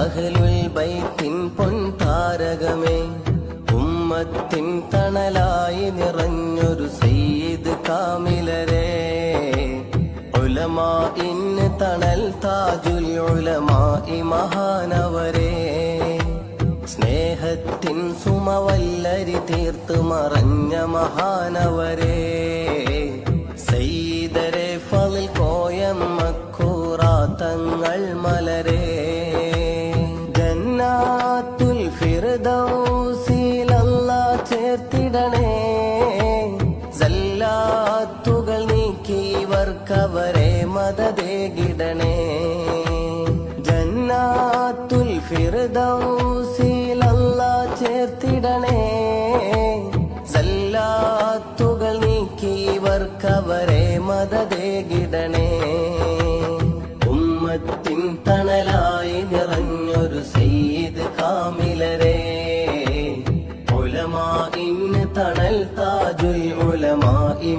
അഹ്ലുൽ ബൈത്തിൻ പൊൻതാരകമേ, ഉമ്മത്തിൻ തണലായി നിറഞ്ഞൊരു സയ്യിദ് കാമിലരേ, ഉലമാഇന് തണൽ താജുൽ ഉലമായി മഹാനവരേ, സ്നേഹത്തിൻ സുമവല്ലരി തീർത്ത് മറഞ്ഞ മഹാനവരേ, സയ്യിദരെ ഫളിൽ കോയമ്മക്കൂറാത്തങ്ങൾ മലരേ, ജന്നാത്തുൽ ഫിർദൗസിൽ അല്ലാഹ് ചേർത്തിടണേ, സല്ലാത്തുകൾ നീക്കി ഇവർക്കവരെ മദദേകിടണേ, ജന്നാത്തുൽ ഫിർദൗസിൽ അല്ലാഹ് ചേർത്തിടണേ, സല്ലാത്തുകൾ നീക്കി ഇവർക്കവരെ മദദേകിടണേ, ഉമ്മത്തിൻ തണലായി നിറഞ്ഞൊരു സയ്യിദ് കാമിലരേ, ഉലമാഇന് തണൽ താജുൽ ഉലമായി